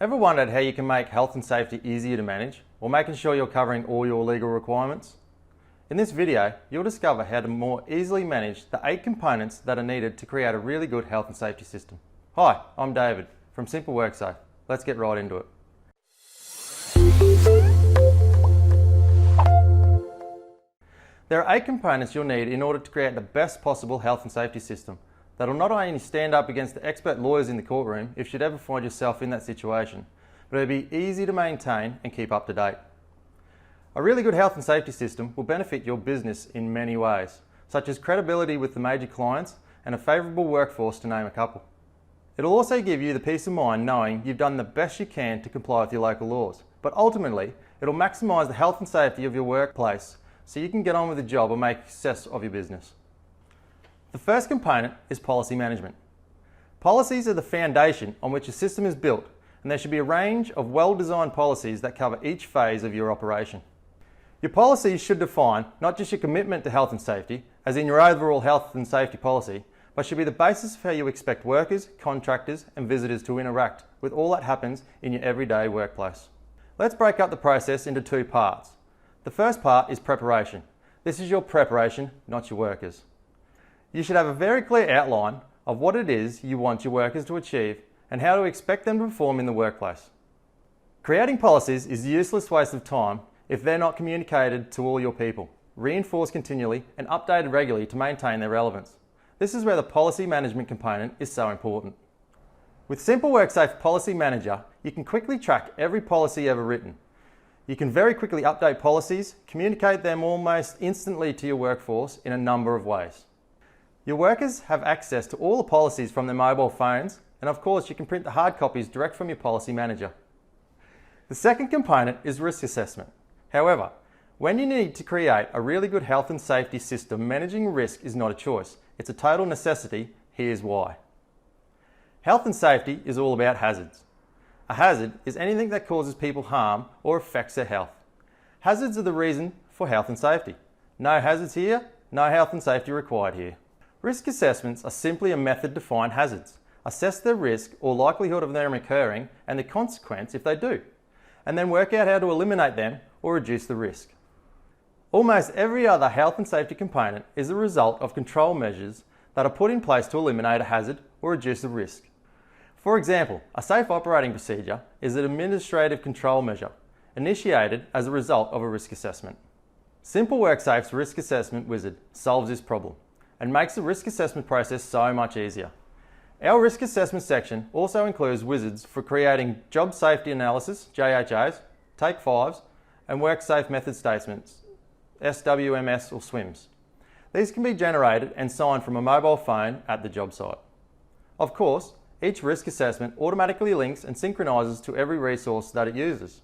Ever wondered how you can make health and safety easier to manage, or making sure you're covering all your legal requirements? In this video, you'll discover how to more easily manage the 8 components that are needed to create a really good health and safety system. Hi, I'm David from Simple WorkSafe. Let's get right into it. There are 8 components you'll need in order to create the best possible health and safety system that'll not only stand up against the expert lawyers in the courtroom if you should ever find yourself in that situation, but it'll be easy to maintain and keep up to date. A really good health and safety system will benefit your business in many ways, such as credibility with the major clients and a favourable workforce, to name a couple. It'll also give you the peace of mind knowing you've done the best you can to comply with your local laws, but ultimately it'll maximise the health and safety of your workplace so you can get on with the job and make a success of your business. The first component is policy management. Policies are the foundation on which a system is built, and there should be a range of well-designed policies that cover each phase of your operation. Your policies should define not just your commitment to health and safety, as in your overall health and safety policy, but should be the basis of how you expect workers, contractors and visitors to interact with all that happens in your everyday workplace. Let's break up the process into 2 parts. The first part is preparation. This is your preparation, not your workers. You should have a very clear outline of what it is you want your workers to achieve and how to expect them to perform in the workplace. Creating policies is a useless waste of time if they're not communicated to all your people, reinforced continually and updated regularly to maintain their relevance. This is where the policy management component is so important. With Simple WorkSafe Policy Manager, you can quickly track every policy ever written. You can very quickly update policies, communicate them almost instantly to your workforce in a number of ways. Your workers have access to all the policies from their mobile phones, and of course you can print the hard copies direct from your policy manager. The second component is risk assessment. However, when you need to create a really good health and safety system, managing risk is not a choice. It's a total necessity. Here's why. Health and safety is all about hazards. A hazard is anything that causes people harm or affects their health. Hazards are the reason for health and safety. No hazards here, no health and safety required here. Risk assessments are simply a method to find hazards, assess the risk or likelihood of them occurring and the consequence if they do, and then work out how to eliminate them or reduce the risk. Almost every other health and safety component is a result of control measures that are put in place to eliminate a hazard or reduce the risk. For example, a safe operating procedure is an administrative control measure initiated as a result of a risk assessment. Simple WorkSafe's risk assessment wizard solves this problem and makes the risk assessment process so much easier. Our risk assessment section also includes wizards for creating job safety analysis, JHAs, Take 5s, and WorkSafe method statements, SWMS or SWIMs. These can be generated and signed from a mobile phone at the job site. Of course, each risk assessment automatically links and synchronizes to every resource that it uses.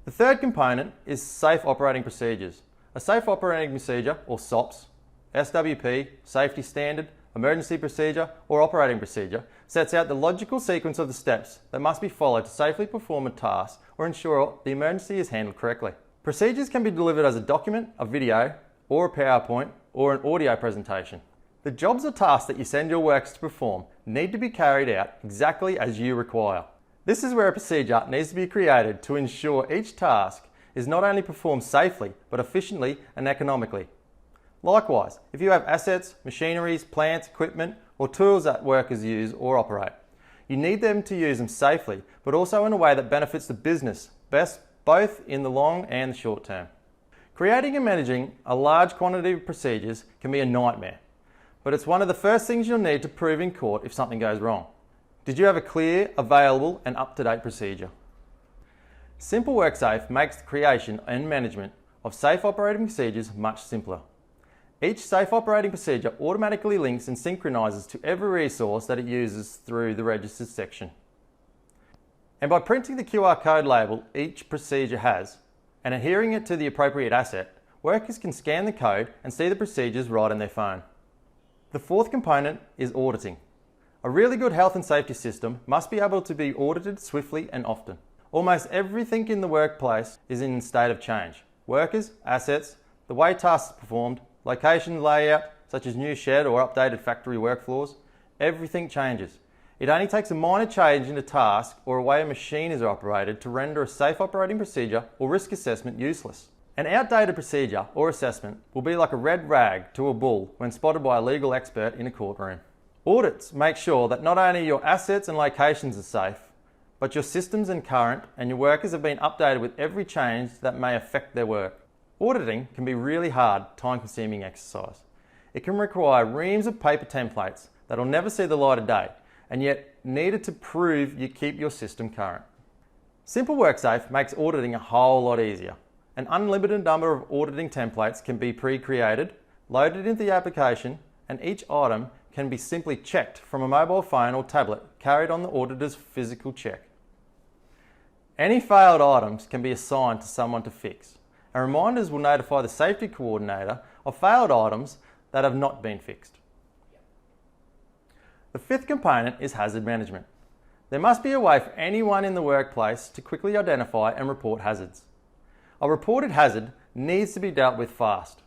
The third component is safe operating procedures. A safe operating procedure, or SOPs, SWP, safety standard, emergency procedure or operating procedure, sets out the logical sequence of the steps that must be followed to safely perform a task or ensure the emergency is handled correctly. Procedures can be delivered as a document, a video, or a PowerPoint, or an audio presentation. The jobs or tasks that you send your workers to perform need to be carried out exactly as you require. This is where a procedure needs to be created to ensure each task is not only performed safely, but efficiently and economically. Likewise, if you have assets, machineries, plants, equipment, or tools that workers use or operate, you need them to use them safely, but also in a way that benefits the business best, both in the long and the short term. Creating and managing a large quantity of procedures can be a nightmare, but it's one of the first things you'll need to prove in court if something goes wrong. Did you have a clear, available, and up-to-date procedure? Simple WorkSafe makes the creation and management of safe operating procedures much simpler. Each safe operating procedure automatically links and synchronizes to every resource that it uses through the registers section. And by printing the QR code label each procedure has and adhering it to the appropriate asset, workers can scan the code and see the procedures right on their phone. The fourth component is auditing. A really good health and safety system must be able to be audited swiftly and often. Almost everything in the workplace is in a state of change. Workers, assets, the way tasks are performed, location layout, such as new shed or updated factory work floors, everything changes. It only takes a minor change in a task or a way a machine is operated to render a safe operating procedure or risk assessment useless. An outdated procedure or assessment will be like a red rag to a bull when spotted by a legal expert in a courtroom. Audits make sure that not only your assets and locations are safe, but your systems and current and your workers have been updated with every change that may affect their work. Auditing can be really hard, time-consuming exercise. It can require reams of paper templates that will never see the light of day, and yet needed to prove you keep your system current. Simple WorkSafe makes auditing a whole lot easier. An unlimited number of auditing templates can be pre-created, loaded into the application, and each item can be simply checked from a mobile phone or tablet carried on the auditor's physical check. Any failed items can be assigned to someone to fix, and reminders will notify the safety coordinator of failed items that have not been fixed. The fifth component is hazard management. There must be a way for anyone in the workplace to quickly identify and report hazards. A reported hazard needs to be dealt with fast.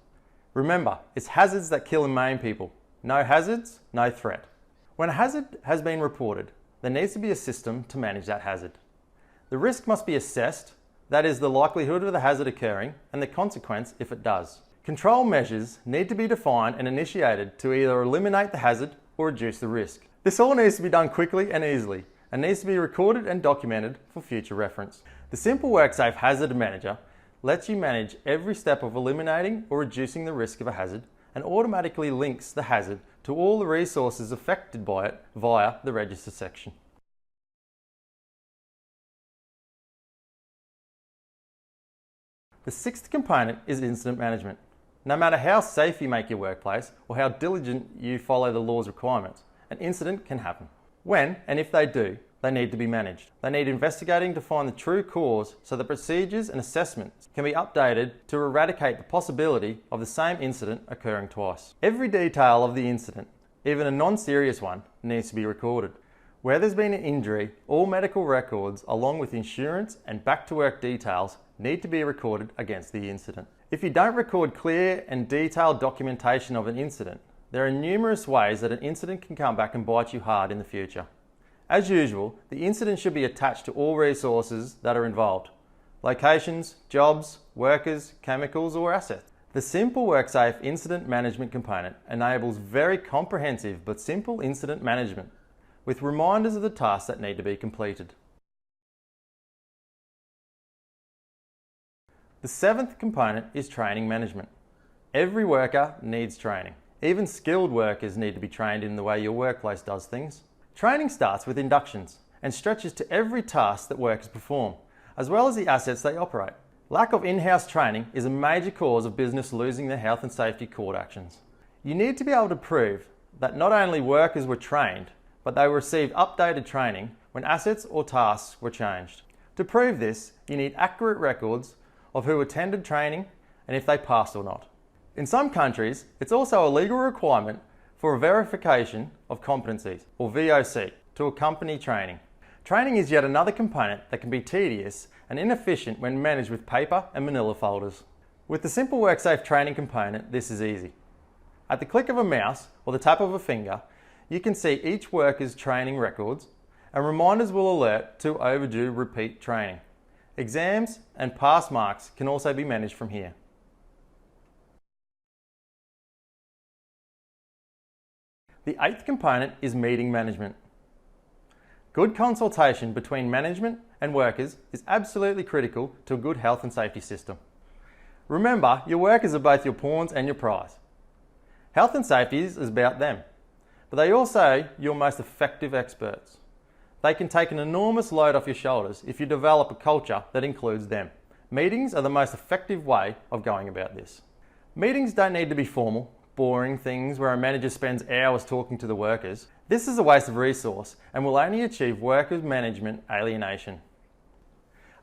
Remember, it's hazards that kill and maim people. No hazards, no threat. When a hazard has been reported, there needs to be a system to manage that hazard. The risk must be assessed, that is the likelihood of the hazard occurring and the consequence if it does. Control measures need to be defined and initiated to either eliminate the hazard or reduce the risk. This all needs to be done quickly and easily and needs to be recorded and documented for future reference. The Simple WorkSafe Hazard Manager lets you manage every step of eliminating or reducing the risk of a hazard and automatically links the hazard to all the resources affected by it via the Register section. The sixth component is incident management. No matter how safe you make your workplace or how diligent you follow the law's requirements, an incident can happen. When and if they do, they need to be managed. They need investigating to find the true cause so that procedures and assessments can be updated to eradicate the possibility of the same incident occurring twice. Every detail of the incident, even a non-serious one, needs to be recorded. Where there's been an injury, all medical records along with insurance and back-to-work details need to be recorded against the incident. If you don't record clear and detailed documentation of an incident, there are numerous ways that an incident can come back and bite you hard in the future. As usual, the incident should be attached to all resources that are involved: locations, jobs, workers, chemicals or assets. The Simple WorkSafe Incident Management component enables very comprehensive but simple incident management with reminders of the tasks that need to be completed. The seventh component is training management. Every worker needs training. Even skilled workers need to be trained in the way your workplace does things. Training starts with inductions and stretches to every task that workers perform, as well as the assets they operate. Lack of in-house training is a major cause of business losing their health and safety court actions. You need to be able to prove that not only workers were trained, but they received updated training when assets or tasks were changed. To prove this, you need accurate records of who attended training and if they passed or not. In some countries, it's also a legal requirement for a verification of competencies, or VOC, to accompany training. Training is yet another component that can be tedious and inefficient when managed with paper and manila folders. With the Simple WorkSafe training component, this is easy. At the click of a mouse or the tap of a finger, you can see each worker's training records, and reminders will alert to overdue repeat training. Exams and pass marks can also be managed from here. The eighth component is meeting management. Good consultation between management and workers is absolutely critical to a good health and safety system. Remember, your workers are both your pawns and your prize. Health and safety is about them, but they are also your most effective experts. They can take an enormous load off your shoulders if you develop a culture that includes them. Meetings are the most effective way of going about this. Meetings don't need to be formal, boring things where a manager spends hours talking to the workers. This is a waste of resource and will only achieve workers' management alienation.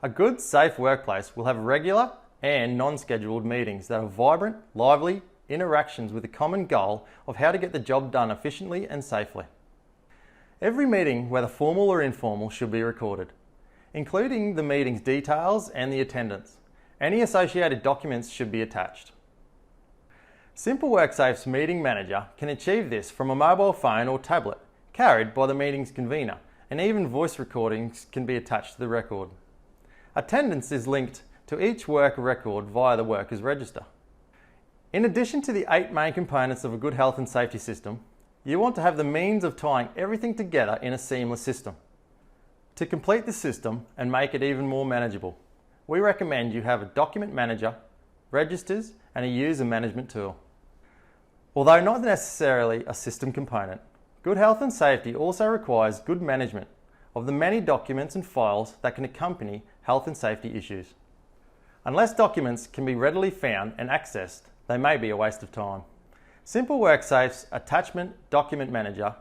A good, safe workplace will have regular and non-scheduled meetings that are vibrant, lively interactions with a common goal of how to get the job done efficiently and safely. Every meeting, whether formal or informal, should be recorded, including the meeting's details and the attendance. Any associated documents should be attached. Simple WorkSafe's Meeting Manager can achieve this from a mobile phone or tablet, carried by the meeting's convener, and even voice recordings can be attached to the record. Attendance is linked to each worker record via the workers register. In addition to the 8 main components of a good health and safety system, you want to have the means of tying everything together in a seamless system. To complete the system and make it even more manageable, we recommend you have a document manager, registers, and a user management tool. Although not necessarily a system component, good health and safety also requires good management of the many documents and files that can accompany health and safety issues. Unless documents can be readily found and accessed, they may be a waste of time. Simple WorkSafe's Attachment Document Manager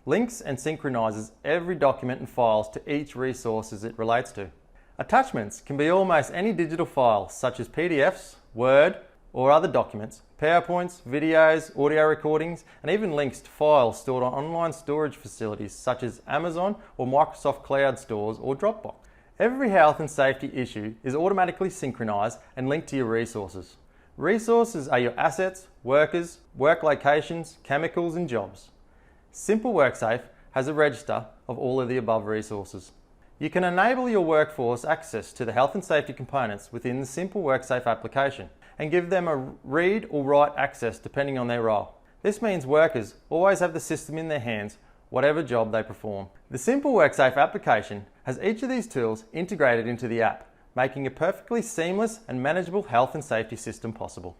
links and synchronizes every document and files to each resource as it relates to. Attachments can be almost any digital file, such as PDFs, Word, or other documents, PowerPoints, videos, audio recordings, and even links to files stored on online storage facilities such as Amazon or Microsoft Cloud stores or Dropbox. Every health and safety issue is automatically synchronized and linked to your resources. Resources are your assets, workers, work locations, chemicals, and jobs. Simple WorkSafe has a register of all of the above resources. You can enable your workforce access to the health and safety components within the Simple WorkSafe application and give them a read or write access depending on their role. This means workers always have the system in their hands, whatever job they perform. The Simple WorkSafe application has each of these tools integrated into the app, making a perfectly seamless and manageable health and safety system possible.